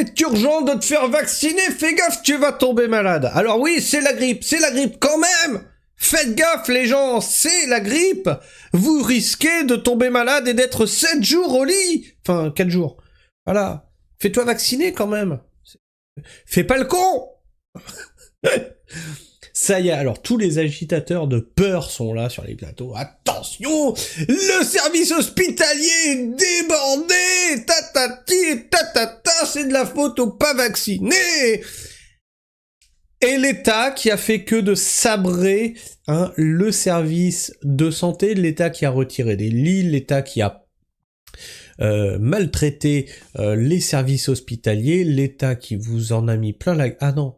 est urgent de te faire vacciner, fais gaffe, tu vas tomber malade. Alors oui, c'est la grippe quand même. Faites gaffe les gens, c'est la grippe. Vous risquez de tomber malade et d'être 7 jours au lit. Enfin, 4 jours. Voilà. Fais-toi vacciner quand même. Fais pas le con. Ça y est, alors tous les agitateurs de peur sont là sur les plateaux. Attention, le service hospitalier est débordé. Tatati, tatata, c'est de la faute aux pas vaccinés. Et l'État qui a fait que de sabrer le service de santé, l'État qui a retiré des lits, l'État qui a maltraité les services hospitaliers, l'État qui vous en a mis plein la... Ah non,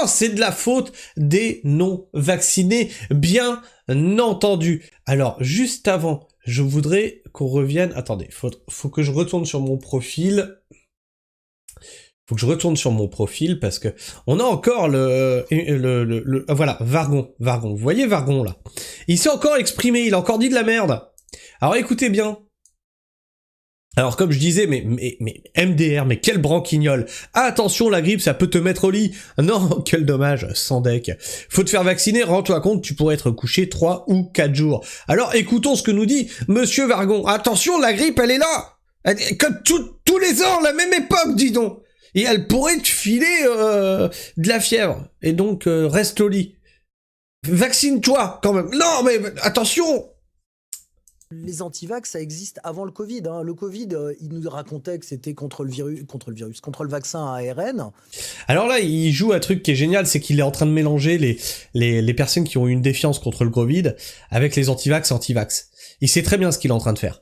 c'est de la faute des non-vaccinés, bien entendu. Alors, juste avant, je voudrais qu'on revienne... Attendez, faut que je retourne sur mon profil... parce que on a encore voilà, Vargon. Vous voyez Vargon, là? Il s'est encore exprimé, il a encore dit de la merde. Alors écoutez bien. Alors comme je disais, mais MDR, mais quel branquignol. Ah, attention, la grippe, ça peut te mettre au lit. Non, quel dommage, sans deck. Faut te faire vacciner, rends-toi compte, tu pourrais être couché 3 ou 4 jours. Alors écoutons ce que nous dit Monsieur Vargon. Attention, la grippe, elle est là. Comme tous les ans, la même époque, dis donc. Et elle pourrait te filer de la fièvre. Et donc, reste au lit. Vaccine-toi, quand même. Non, mais attention. Les antivax, ça existe avant le Covid. Hein. Le Covid, il nous racontait que c'était contre le vaccin à ARN. Alors là, il joue un truc qui est génial, c'est qu'il est en train de mélanger les personnes qui ont eu une défiance contre le Covid avec les antivax et antivax. Il sait très bien ce qu'il est en train de faire.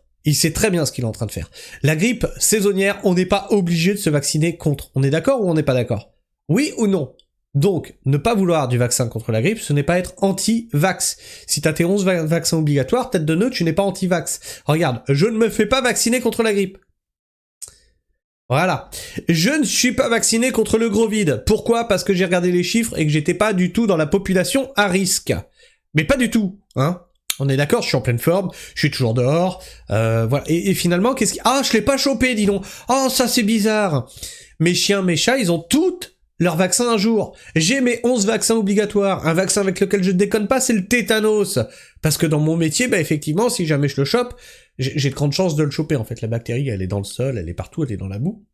La grippe saisonnière, on n'est pas obligé de se vacciner contre. On est d'accord ou on n'est pas d'accord? Oui ou non? Donc, ne pas vouloir du vaccin contre la grippe, ce n'est pas être anti-vax. Si t'as tes 11 vaccins obligatoires, tête de nœud, tu n'es pas anti-vax. Regarde, je ne me fais pas vacciner contre la grippe. Voilà. Je ne suis pas vacciné contre le gros vide. Pourquoi? Parce que j'ai regardé les chiffres et que j'étais pas du tout dans la population à risque. Mais pas du tout, hein. On est d'accord, je suis en pleine forme, je suis toujours dehors, voilà. Et finalement, qu'est-ce qui... Ah, je l'ai pas chopé, dis donc. Oh, ça c'est bizarre. Mes chiens, mes chats, ils ont toutes leurs vaccins un jour. J'ai mes 11 vaccins obligatoires. Un vaccin avec lequel je déconne pas, c'est le tétanos. Parce que dans mon métier, bah effectivement, si jamais je le chope, j'ai de grandes chances de le choper. En fait, la bactérie, elle est dans le sol, elle est partout, elle est dans la boue.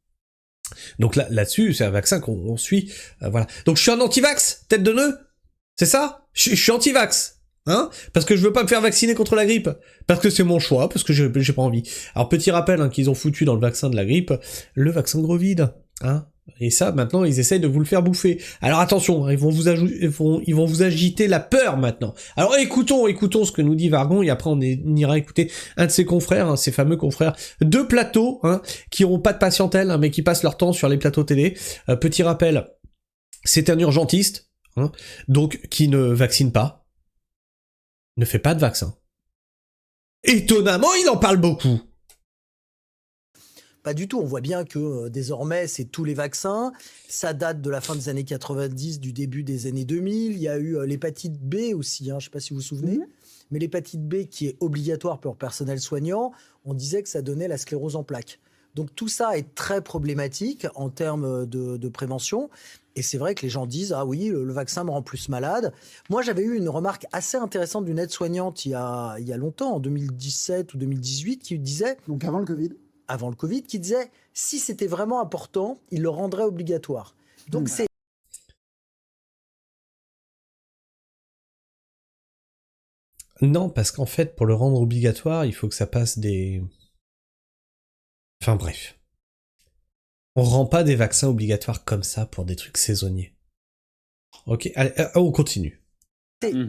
Donc là-dessus, c'est un vaccin qu'on suit, voilà. Donc je suis un anti-vax, tête de nœud. C'est ça? Je suis anti-vax. Hein? Parce que je veux pas me faire vacciner contre la grippe. Parce que c'est mon choix, parce que j'ai pas envie. Alors petit rappel qu'ils ont foutu dans le vaccin de la grippe, le vaccin gros vide. Hein? Et ça, maintenant, ils essayent de vous le faire bouffer. Alors attention, ils vont vous agiter la peur maintenant. Alors écoutons ce que nous dit Vargon, et après on ira écouter un de ses confrères, ses fameux confrères de plateau, qui ont pas de patientèle, mais qui passent leur temps sur les plateaux télé. Petit rappel, c'est un urgentiste, donc qui ne vaccine pas. Ne fait pas de vaccin. Étonnamment, il en parle beaucoup. Pas du tout, on voit bien que désormais c'est tous les vaccins, ça date de la fin des années 90, du début des années 2000, il y a eu l'hépatite B aussi, je ne sais pas si vous vous souvenez, mais l'hépatite B qui est obligatoire pour le personnel soignant, on disait que ça donnait la sclérose en plaques. Donc tout ça est très problématique en termes de prévention. Et c'est vrai que les gens disent « Ah oui, le vaccin me rend plus malade ». Moi, j'avais eu une remarque assez intéressante d'une aide-soignante il y a longtemps, en 2017 ou 2018, qui disait... Donc avant le Covid. Avant le Covid, qui disait « Si c'était vraiment important, il le rendrait obligatoire ». Donc c'est... Non, parce qu'en fait, pour le rendre obligatoire, il faut que ça passe des... Enfin bref. On rend pas des vaccins obligatoires comme ça pour des trucs saisonniers. Ok, allez, on continue.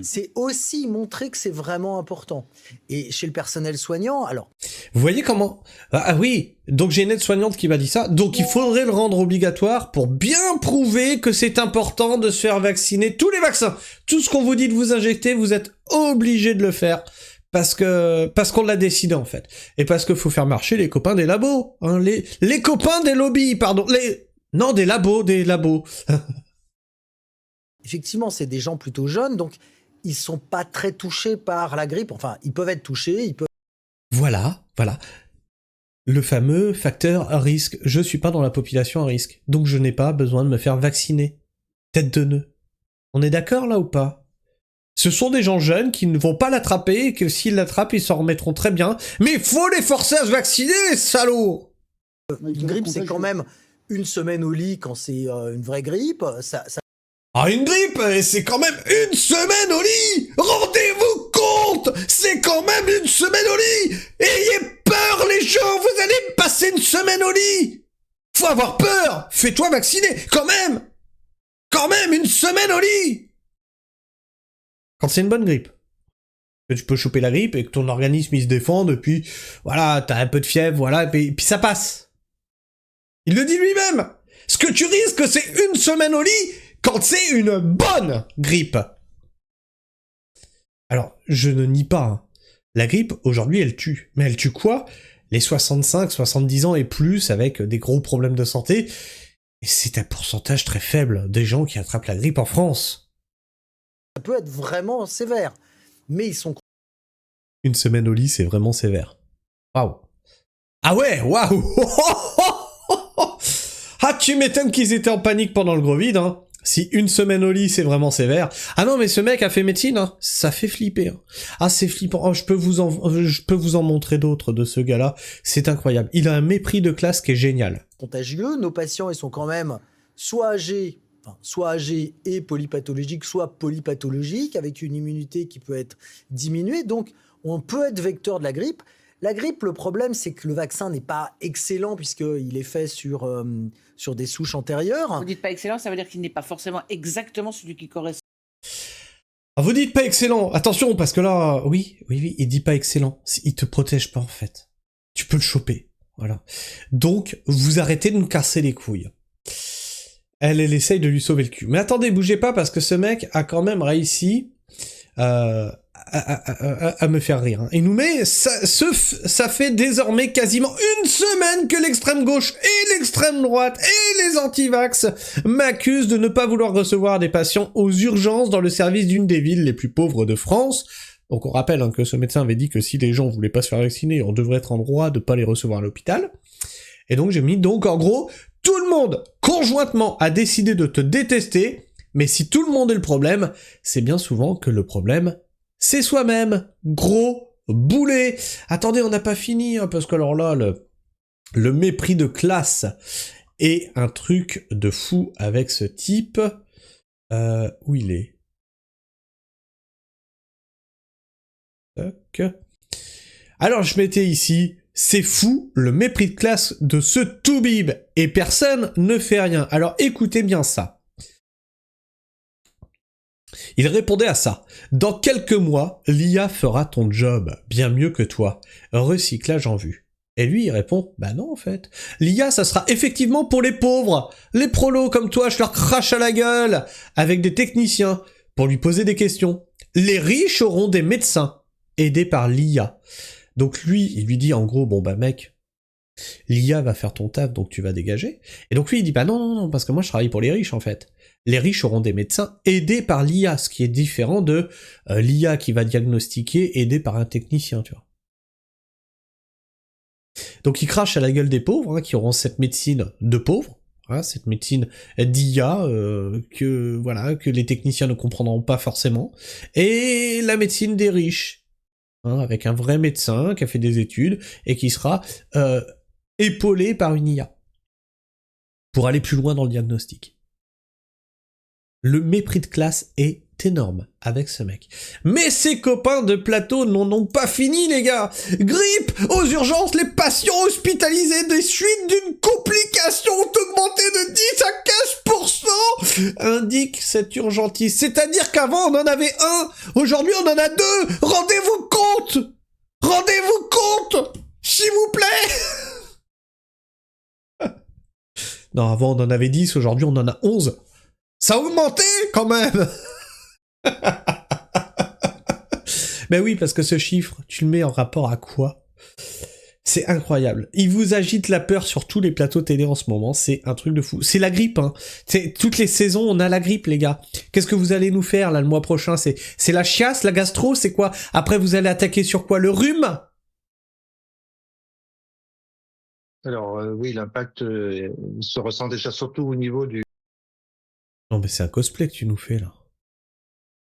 C'est aussi montrer que c'est vraiment important. Et chez le personnel soignant, alors... Vous voyez comment... Ah oui, donc j'ai une aide-soignante qui m'a dit ça, donc il faudrait le rendre obligatoire pour bien prouver que c'est important de se faire vacciner tous les vaccins. Tout ce qu'on vous dit de vous injecter, vous êtes obligé de le faire. Parce qu'on l'a décidé en fait. Et parce qu'il faut faire marcher les copains des labos. Les copains des lobbies, pardon. Non, des labos. Effectivement, c'est des gens plutôt jeunes, donc ils sont pas très touchés par la grippe. Enfin, ils peuvent être touchés, ils peuvent... Voilà. Le fameux facteur à risque. Je suis pas dans la population à risque, donc je n'ai pas besoin de me faire vacciner. Tête de nœud. On est d'accord là ou pas? Ce sont des gens jeunes qui ne vont pas l'attraper, et que s'ils l'attrapent, ils s'en remettront très bien. Mais il faut les forcer à se vacciner, les salauds! Une grippe, c'est quand même une semaine au lit quand c'est une vraie grippe. Ah, une grippe, c'est quand même une semaine au lit! Rendez-vous compte! C'est quand même une semaine au lit! Ayez peur, les gens! Vous allez passer une semaine au lit! Faut avoir peur! Fais-toi vacciner! Quand même! Quand même, une semaine au lit! Quand c'est une bonne grippe. Que tu peux choper la grippe et que ton organisme il se défende, et puis voilà, t'as un peu de fièvre, voilà, et puis ça passe. Il le dit lui-même! Ce que tu risques, c'est une semaine au lit quand c'est une bonne grippe. Alors, je ne nie pas. Hein. La grippe, aujourd'hui, elle tue. Mais elle tue quoi? Les 65, 70 ans et plus, avec des gros problèmes de santé. Et c'est un pourcentage très faible des gens qui attrapent la grippe en France. Ça peut être vraiment sévère. Mais ils sont... Une semaine au lit, c'est vraiment sévère. Waouh. Ah ouais, waouh. Ah, tu m'étonnes qu'ils étaient en panique pendant le gros vide, hein. Si une semaine au lit, c'est vraiment sévère. Ah non, mais ce mec a fait médecine, hein. Ça fait flipper. Hein. Ah, c'est flippant. Oh, je peux vous en montrer d'autres de ce gars-là. C'est incroyable. Il a un mépris de classe qui est génial. Contagieux. Nos patients, ils sont quand même soit âgés et polypathologiques, soit polypathologiques, avec une immunité qui peut être diminuée. Donc, on peut être vecteur de la grippe. La grippe, le problème, c'est que le vaccin n'est pas excellent puisqu'il est fait sur des souches antérieures. Vous dites pas excellent, ça veut dire qu'il n'est pas forcément exactement celui qui correspond. Ah, vous dites pas excellent. Attention, parce que là, oui, il dit pas excellent. Il te protège pas, en fait. Tu peux le choper. Voilà. Donc, vous arrêtez de nous casser les couilles. Elle essaye de lui sauver le cul. Mais attendez, bougez pas, parce que ce mec a quand même réussi à me faire rire. Hein. Il nous met... Ça fait désormais quasiment une semaine que l'extrême gauche et l'extrême droite et les antivax m'accusent de ne pas vouloir recevoir des patients aux urgences dans le service d'une des villes les plus pauvres de France. Donc on rappelle hein, que ce médecin avait dit que si les gens voulaient pas se faire vacciner, on devrait être en droit de pas les recevoir à l'hôpital. Et donc j'ai mis, donc en gros, tout le monde, conjointement, a décidé de te détester, mais si tout le monde est le problème, c'est bien souvent que le problème, c'est soi-même. Gros boulet. Attendez, on n'a pas fini, hein, parce que alors là, le mépris de classe est un truc de fou avec ce type. Où il est? Toc. Alors je mettais ici... C'est fou, le mépris de classe de ce toubib, et personne ne fait rien. Alors écoutez bien ça. Il répondait à ça. Dans quelques mois, l'IA fera ton job, bien mieux que toi. Recyclage en vue. Et lui, il répond, bah non en fait. L'IA, ça sera effectivement pour les pauvres. Les prolos comme toi, je leur crache à la gueule, avec des techniciens, pour lui poser des questions. Les riches auront des médecins, aidés par l'IA. Donc lui, il lui dit en gros, bon bah mec, l'IA va faire ton taf, donc tu vas dégager. Et donc lui, il dit, bah non, parce que moi je travaille pour les riches en fait. Les riches auront des médecins aidés par l'IA, ce qui est différent de l'IA qui va diagnostiquer, aidé par un technicien, tu vois. Donc il crache à la gueule des pauvres, hein, qui auront cette médecine de pauvres, hein, cette médecine d'IA que les techniciens ne comprendront pas forcément, et la médecine des riches. Hein, avec un vrai médecin qui a fait des études et qui sera épaulé par une IA pour aller plus loin dans le diagnostic. Le mépris de classe est énorme avec ce mec. Mais ses copains de plateau n'en ont pas fini, les gars. Grippe aux urgences, les patients hospitalisés des suites d'une complication ont augmenté de 10 à 15%, indique cet urgentiste. C'est-à-dire qu'avant on en avait un, aujourd'hui on en a deux. Rendez-vous compte. Rendez-vous compte, s'il vous plaît. Non, avant on en avait 10, aujourd'hui on en a 11. Ça a augmenté quand même. Ben oui, parce que ce chiffre, tu le mets en rapport à quoi? C'est incroyable. Il vous agite la peur sur tous les plateaux télé en ce moment, c'est un truc de fou. C'est la grippe, hein. Toutes les saisons, on a la grippe, les gars. Qu'est-ce que vous allez nous faire, là, le mois prochain? C'est la chiasse, la gastro, c'est quoi? Après, vous allez attaquer sur quoi? Le rhume? Alors oui, l'impact se ressent déjà surtout au niveau du... Non, mais c'est un cosplay que tu nous fais, là.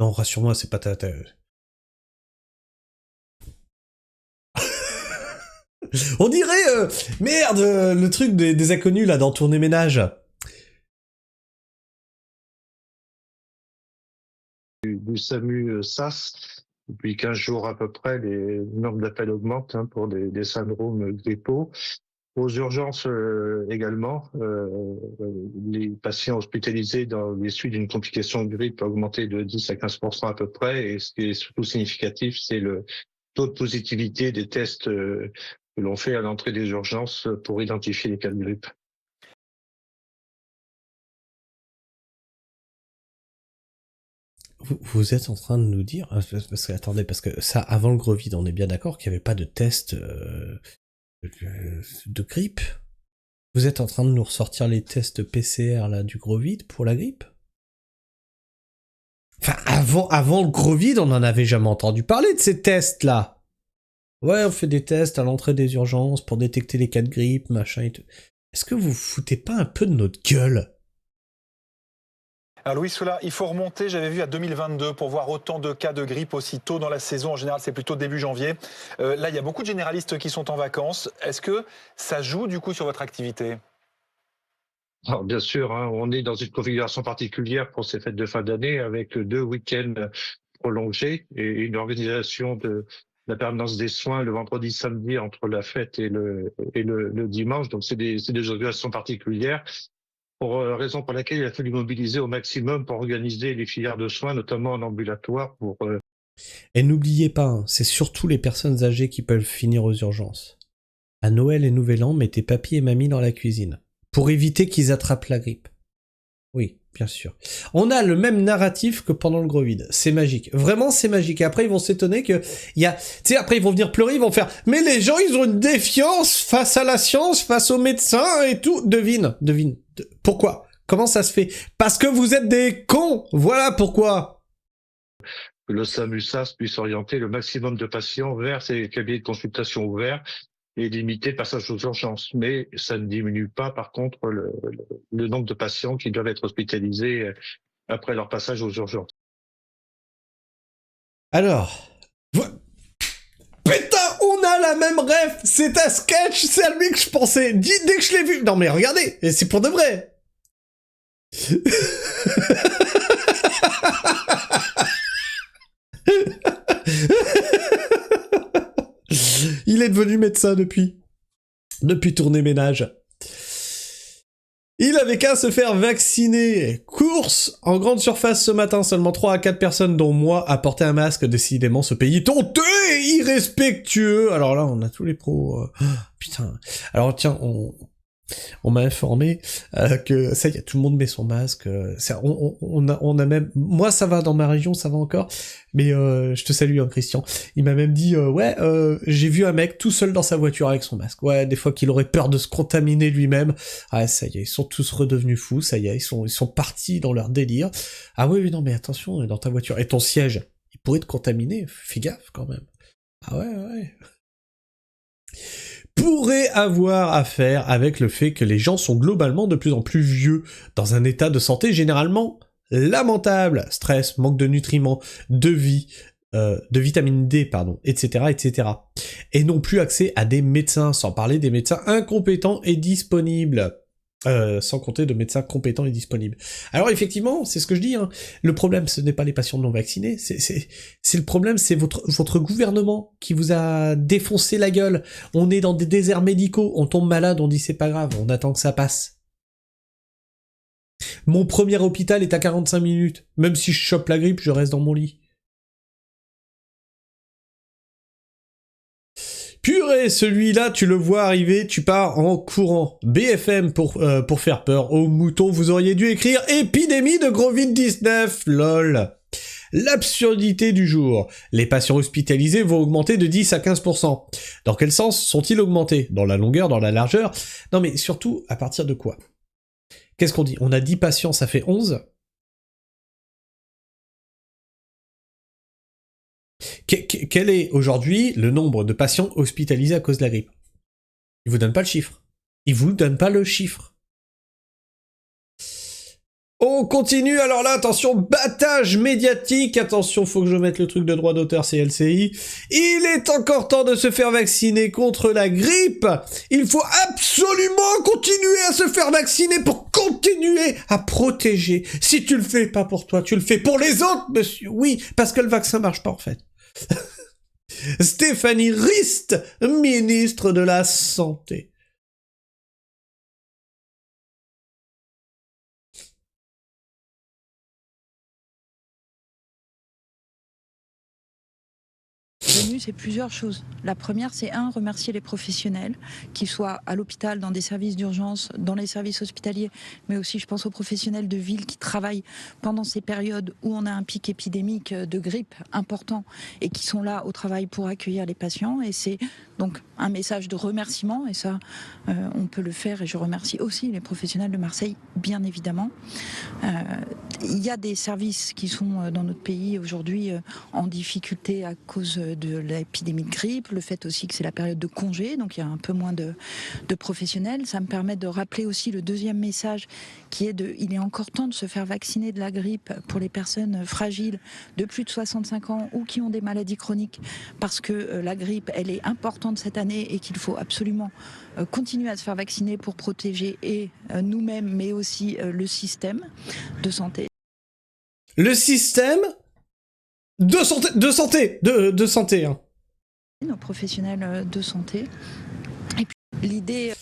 Non, rassure-moi, c'est pas ta... On dirait, merde, le truc des inconnus, là, dans Tournée Ménage. du SAMU SAS. Depuis 15 jours à peu près, les nombres d'appels augmentent pour des syndromes grippaux. Aux urgences également, les patients hospitalisés dans les suites d'une complication de grippe ont augmenté de 10 à 15% à peu près. Et ce qui est surtout significatif, c'est le taux de positivité des tests que l'on fait à l'entrée des urgences pour identifier les cas de grippe. Vous êtes en train de nous dire... Parce que, attendez, parce que ça, avant le gros vide, on est bien d'accord qu'il n'y avait pas de test de grippe. Vous êtes en train de nous ressortir les tests PCR, là, du gros vide pour la grippe? Enfin, avant le gros vide, on n'en avait jamais entendu parler de ces tests-là. Ouais, on fait des tests à l'entrée des urgences pour détecter les cas de grippe, machin et tout. Est-ce que vous foutez pas un peu de notre gueule? Alors Louis Soula, il faut remonter, j'avais vu à 2022 pour voir autant de cas de grippe aussi tôt dans la saison. En général, c'est plutôt début janvier. Là, il y a beaucoup de généralistes qui sont en vacances. Est-ce que ça joue du coup sur votre activité ? Alors, bien sûr, on est dans une configuration particulière pour ces fêtes de fin d'année avec 2 week-ends prolongés et une organisation de la permanence des soins le vendredi, samedi entre la fête et le dimanche. Donc, c'est des organisations particulières. Raison pour laquelle il a fallu mobiliser au maximum pour organiser les filières de soins, notamment en ambulatoire. Et n'oubliez pas, hein, c'est surtout les personnes âgées qui peuvent finir aux urgences. À Noël et Nouvel An, mettez papy et mamie dans la cuisine. Pour éviter qu'ils attrapent la grippe. Oui, bien sûr. On a le même narratif que pendant le gros vide. C'est magique. Vraiment, c'est magique. Et après, ils vont s'étonner que il y a... Tu sais, après, ils vont venir pleurer, ils vont faire « Mais les gens, ils ont une défiance face à la science, face aux médecins et tout. » Devine. Pourquoi? Comment ça se fait? Parce que vous êtes des cons. Voilà pourquoi. Que le SAMU-SAS puisse orienter le maximum de patients vers ces cabinets de consultation ouverts et limiter le passage aux urgences. Mais ça ne diminue pas, par contre, le nombre de patients qui doivent être hospitalisés après leur passage aux urgences. Alors... Putain, on a la même ref. C'est un sketch, c'est à lui que je pensais. Dès que je l'ai vu... Non mais regardez, et c'est pour de vrai. Il est devenu médecin depuis Tournée Ménage. Il avait qu'à se faire vacciner. Course en grande surface ce matin, seulement 3 à 4 personnes dont moi à porter un masque, décidément ce pays est honteux et irrespectueux. Alors là, on a tous les pros. Putain. Alors tiens, on m'a informé que ça y est, tout le monde met son masque. On a même... Moi, ça va, dans ma région, ça va encore. Mais je te salue, hein, Christian. Il m'a même dit, j'ai vu un mec tout seul dans sa voiture avec son masque. Ouais, des fois qu'il aurait peur de se contaminer lui-même. Ah, ça y est, ils sont tous redevenus fous, ça y est, ils sont partis dans leur délire. Ah oui, non, mais attention, dans ta voiture. Et ton siège, il pourrait te contaminer. Fais gaffe, quand même. Ah ouais. Pourrait avoir à faire avec le fait que les gens sont globalement de plus en plus vieux, dans un état de santé généralement lamentable, stress, manque de nutriments, de vitamine D, pardon, etc., et non plus accès à des médecins, sans parler des médecins incompétents et disponibles. Sans compter de médecins compétents et disponibles. Alors effectivement, c'est ce que je dis, hein, le problème ce n'est pas les patients non vaccinés, c'est le problème, c'est votre gouvernement qui vous a défoncé la gueule. On est dans des déserts médicaux, on tombe malade, on dit c'est pas grave, on attend que ça passe. Mon premier hôpital est à 45 minutes, même si je chope la grippe, je reste dans mon lit. Purée, celui-là, tu le vois arriver, tu pars en courant. BFM pour faire peur aux moutons, vous auriez dû écrire « Épidémie de Covid-19 », lol. L'absurdité du jour. Les patients hospitalisés vont augmenter de 10 à 15%. Dans quel sens sont-ils augmentés? Dans la longueur, dans la largeur? Non mais surtout, à partir de quoi? Qu'est-ce qu'on dit? On a 10 patients, ça fait 11? Quel est aujourd'hui le nombre de patients hospitalisés à cause de la grippe? Il vous donne pas le chiffre. Ils vous donnent pas le chiffre. On continue, alors là, attention, battage médiatique, attention, faut que je mette le truc de droit d'auteur CLCI. Il est encore temps de se faire vacciner contre la grippe. Il faut absolument continuer à se faire vacciner pour continuer à protéger. Si tu le fais pas pour toi, tu le fais pour les autres, monsieur. Oui, parce que le vaccin marche pas, en fait. Stéphanie Rist, ministre de la Santé. C'est plusieurs choses. La première, c'est remercier les professionnels, qu'ils soient à l'hôpital, dans des services d'urgence, dans les services hospitaliers, mais aussi je pense aux professionnels de ville qui travaillent pendant ces périodes où on a un pic épidémique de grippe important et qui sont là au travail pour accueillir les patients. Et c'est donc un message de remerciement, et ça, on peut le faire, et je remercie aussi les professionnels de Marseille, bien évidemment. Il y a des services qui sont dans notre pays aujourd'hui en difficulté à cause de l'épidémie de grippe, le fait aussi que c'est la période de congé, donc il y a un peu moins de professionnels. Ça me permet de rappeler aussi le deuxième message qui est il est encore temps de se faire vacciner de la grippe pour les personnes fragiles de plus de 65 ans ou qui ont des maladies chroniques, parce que la grippe, elle est importante cette année et qu'il faut absolument continuer à se faire vacciner pour protéger et nous-mêmes, mais aussi le système de santé. Le système de santé, hein. Nos professionnels de santé. Et puis l'idée...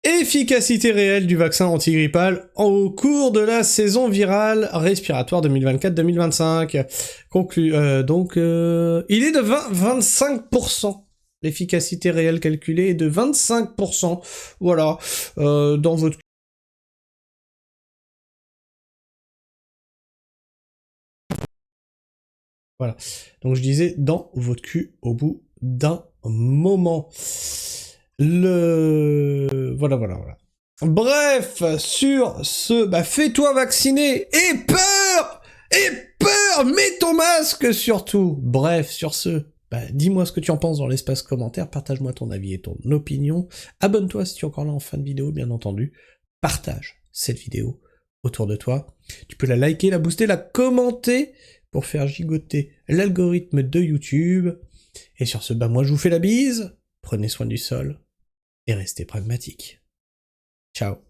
Efficacité réelle du vaccin antigrippal au cours de la saison virale respiratoire 2024-2025. Il est de 25%. L'efficacité réelle calculée est de 25%. Voilà, dans votre... Voilà. Donc je disais dans votre cul au bout d'un moment. Voilà. Bref, sur ce, fais-toi vacciner et peur, mets ton masque surtout. Bref, sur ce, dis-moi ce que tu en penses dans l'espace commentaire, partage-moi ton avis et ton opinion. Abonne-toi si tu es encore là en fin de vidéo, bien entendu. Partage cette vidéo autour de toi. Tu peux la liker, la booster, la commenter pour faire gigoter l'algorithme de YouTube. Et sur ce, moi je vous fais la bise. Prenez soin du sol et restez pragmatiques. Ciao.